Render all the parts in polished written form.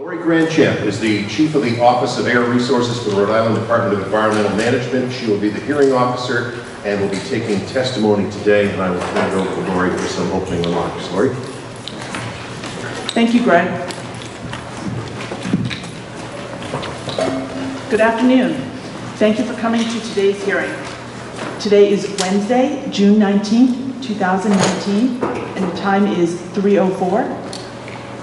Larry Chretien is the Chief of the Office of Air Resources for the Rhode Island Department of Environmental Management. She will be the hearing officer and will be taking testimony today, and I will turn it over to Lori for some opening remarks. Lori? Thank you, Greg. Good afternoon. Thank you for coming to today's hearing. Today is Wednesday, June 19th, 2019, and the time is 3:04.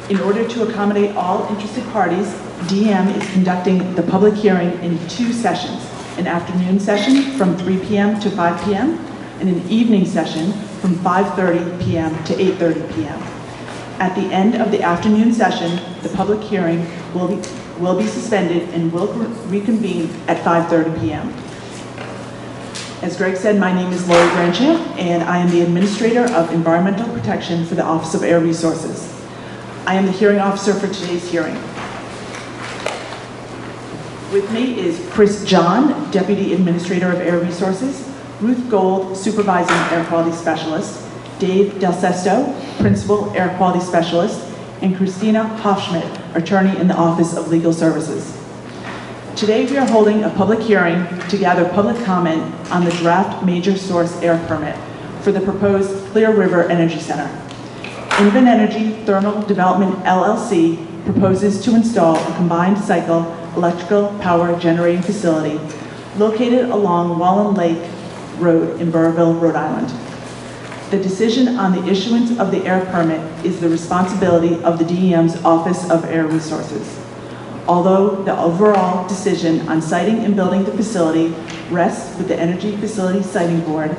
In order to accommodate all interested parties, DM is conducting the public hearing in two sessions, an afternoon session from 3 p.m. to 5 p.m. and an evening session from 5:30 p.m. to 8:30 p.m. At the end of the afternoon session, the public hearing will be suspended and will reconvene at 5:30 p.m. As Greg said, my name is Larry Chretien, and I am the Administrator of Environmental Protection for the Office of Air Resources. I am the hearing officer for today's hearing. With me is Chris John, Deputy Administrator of Air Resources, Ruth Gold, Supervising Air Quality Specialist, Dave Del Sesto, Principal Air Quality Specialist, and Christina Hoff Smith, Attorney in the Office of Legal Services. Today we are holding a public hearing to gather public comment on the draft major source air permit for the proposed Clear River Energy Center. Invenergy Thermal Development LLC proposes to install a combined cycle electrical power generating facility located along Wallum Lake Road in Burrillville, Rhode Island. The decision on the issuance of the air permit is the responsibility of the DEM's Office of Air Resources. Although the overall decision on siting and building the facility rests with the Energy Facility Siting Board,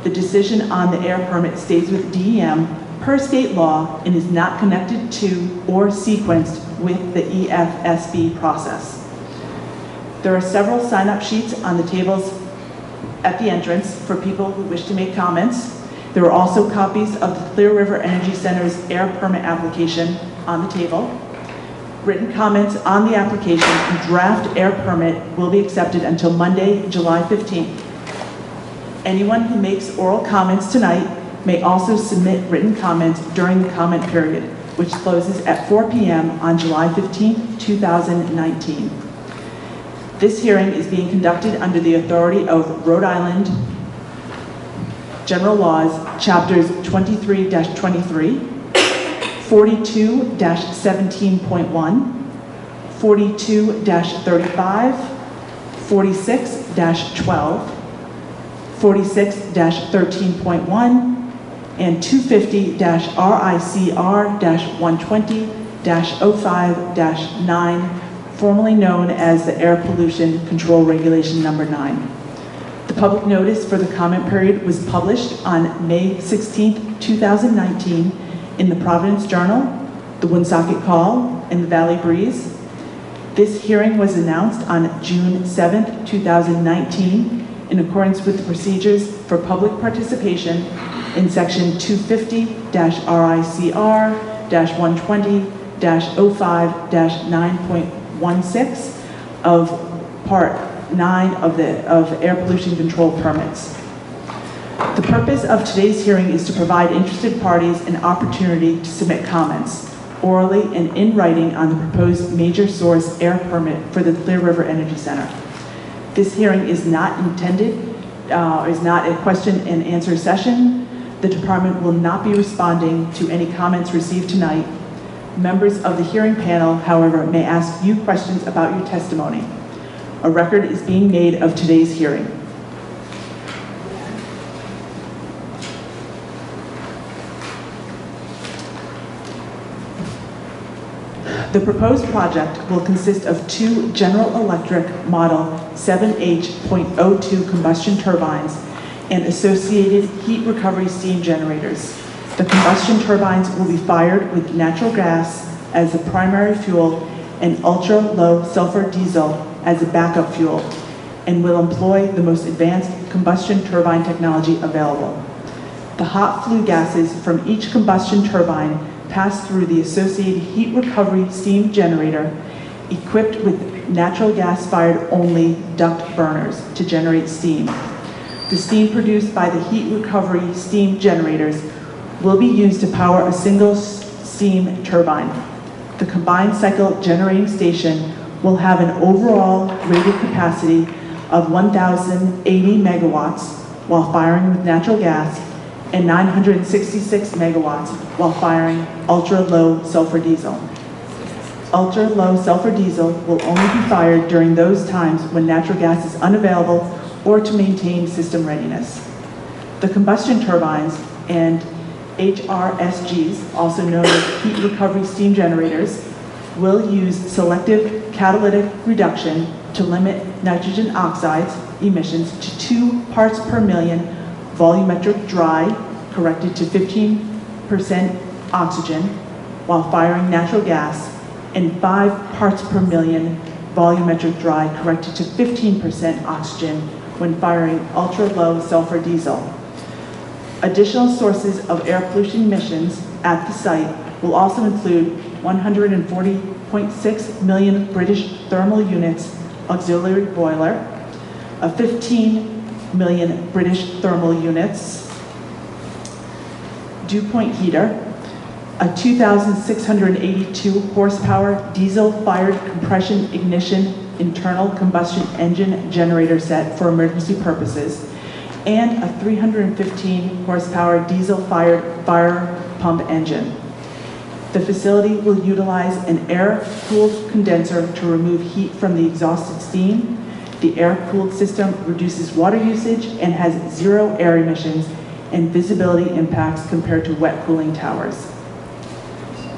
the decision on the air permit stays with DEM per state law and is not connected to or sequenced with the EFSB process. There are several sign-up sheets on the tables at the entrance for people who wish to make comments. There are also copies of the Clear River Energy Center's air permit application on the table. Written comments on the application and draft air permit will be accepted until Monday, July 15th. Anyone who makes oral comments tonight may also submit written comments during the comment period, which closes at 4 p.m. on July 15th, 2019. This hearing is being conducted under the authority of Rhode Island General Laws, Chapters 23-23, 42-17.1, 42-35, 46-12, 46-13.1, and 250-RICR-120-05-9, formerly known as the Air Pollution Control Regulation Number 9. The public notice for the comment period was published on May 16, 2019 in the Providence Journal, the Woonsocket Call, and the Valley Breeze. This hearing was announced on June 7, 2019 in accordance with the procedures for public participation in section 250-RICR-120-05-9.16 of Part 9 of Air Pollution Control Permits. The purpose of today's hearing is to provide interested parties an opportunity to submit comments, orally and in writing, on the proposed major source air permit for the Clear River Energy Center. This hearing is not a question and answer session. The department will not be responding to any comments received tonight. Members of the hearing panel, however, may ask you questions about your testimony. A record is being made of today's hearing. The proposed project will consist of two General Electric Model 7H.02 combustion turbines and associated heat recovery steam generators. The combustion turbines will be fired with natural gas as the primary fuel and ultra-low sulfur diesel as a backup fuel, and will employ the most advanced combustion turbine technology available. The hot flue gases from each combustion turbine pass through the associated heat recovery steam generator equipped with natural gas-fired only duct burners to generate steam. The steam produced by the heat recovery steam generators will be used to power a single steam turbine. The combined cycle generating station will have an overall rated capacity of 1,080 megawatts while firing with natural gas and 966 megawatts while firing ultra-low sulfur diesel. Ultra-low sulfur diesel will only be fired during those times when natural gas is unavailable or to maintain system readiness. The combustion turbines and HRSGs, also known as heat recovery steam generators, will use selective catalytic reduction to limit nitrogen oxides emissions to 2 parts per million volumetric dry, corrected to 15% oxygen, while firing natural gas, and 5 parts per million volumetric dry, corrected to 15% oxygen when firing ultra-low sulfur diesel. Additional sources of air pollution emissions at the site will also include 140.6 million British thermal units auxiliary boiler, a 15 million British thermal units dew point heater, a 2,682 horsepower diesel-fired compression ignition internal combustion engine generator set for emergency purposes, and a 315 horsepower diesel-fired fire pump engine. The facility will utilize an air-cooled condenser to remove heat from the exhausted steam. The air-cooled system reduces water usage and has 0 air emissions and visibility impacts compared to wet cooling towers.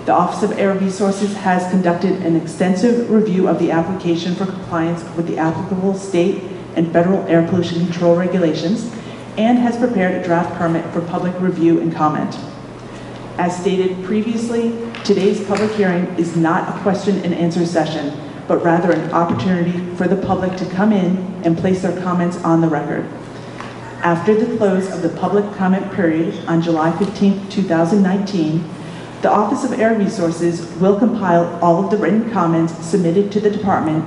The Office of Air Resources has conducted an extensive review of the application for compliance with the applicable state and federal air pollution control regulations and has prepared a draft permit for public review and comment. As stated previously, today's public hearing is not a question and answer session, but rather an opportunity for the public to come in and place their comments on the record. After the close of the public comment period on July 15, 2019, the Office of Air Resources will compile all of the written comments submitted to the department,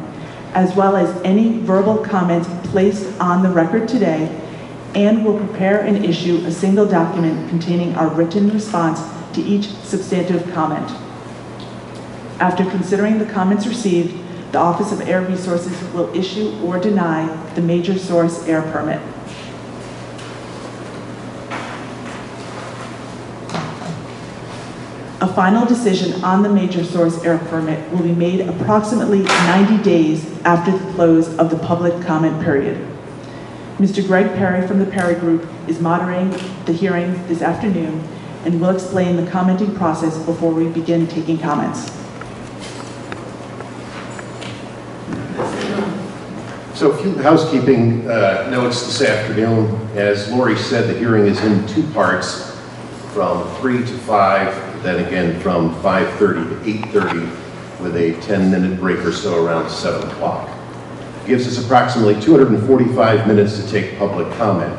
as well as any verbal comments placed on the record today, and will prepare and issue a single document containing our written response to each substantive comment. After considering the comments received, the Office of Air Resources will issue or deny the major source air permit. A final decision on the major source air permit will be made approximately 90 days after the close of the public comment period. Mr. Greg Perry from the Perry Group is moderating the hearing this afternoon and will explain the commenting process before we begin taking comments. So a few housekeeping notes this afternoon. As Lori said, the hearing is in 2 parts, from 3 to 5, then again from 5:30 to 8:30, with a 10-minute break or so around 7 o'clock. It gives us approximately 245 minutes to take public comment.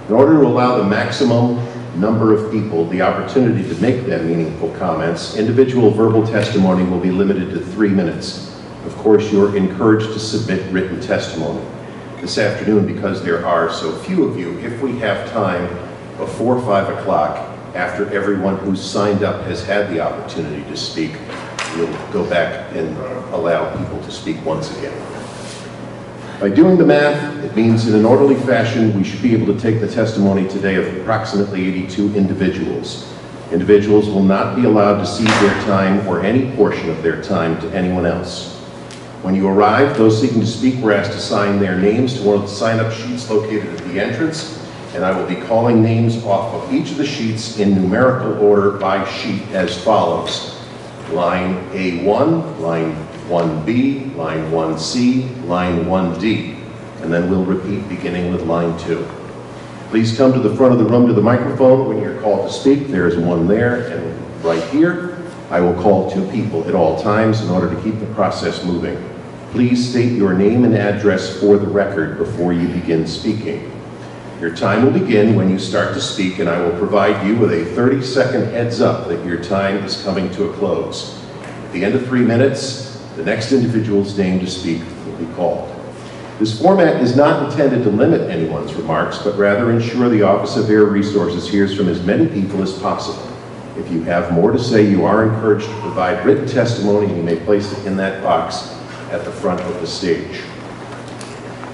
In order to allow the maximum number of people the opportunity to make them meaningful comments, individual verbal testimony will be limited to 3 minutes. Of course, you're encouraged to submit written testimony. This afternoon, because there are so few of you, if we have time before 5 o'clock, after everyone who's signed up has had the opportunity to speak, we'll go back and allow people to speak once again. By doing the math, it means in an orderly fashion, we should be able to take the testimony today of approximately 82 individuals. Individuals will not be allowed to cede their time or any portion of their time to anyone else. When you arrive, those seeking to speak were asked to sign their names to one of the sign-up sheets located at the entrance, and I will be calling names off of each of the sheets in numerical order by sheet as follows. Line A1, line 1B, line 1C, line 1D, and then we'll repeat beginning with line 2. Please come to the front of the room to the microphone when you're called to speak. There's one there and right here. I will call 2 people at all times in order to keep the process moving. Please state your name and address for the record before you begin speaking. Your time will begin when you start to speak, and I will provide you with a 30-second heads up that your time is coming to a close. At the end of 3 minutes, the next individual's name to speak will be called. This format is not intended to limit anyone's remarks, but rather ensure the Office of Air Resources hears from as many people as possible. If you have more to say, you are encouraged to provide written testimony, and you may place it in that box at the front of the stage.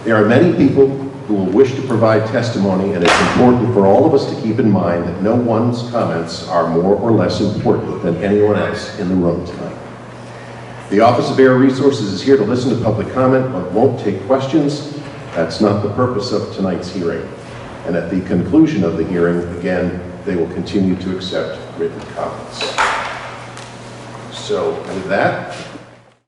There are many people who will wish to provide testimony, and it's important for all of us to keep in mind that no one's comments are more or less important than anyone else in the room tonight. The Office of Air Resources is here to listen to public comment, but won't take questions. That's not the purpose of tonight's hearing. And at the conclusion of the hearing, again, they will continue to accept written comments. So with that,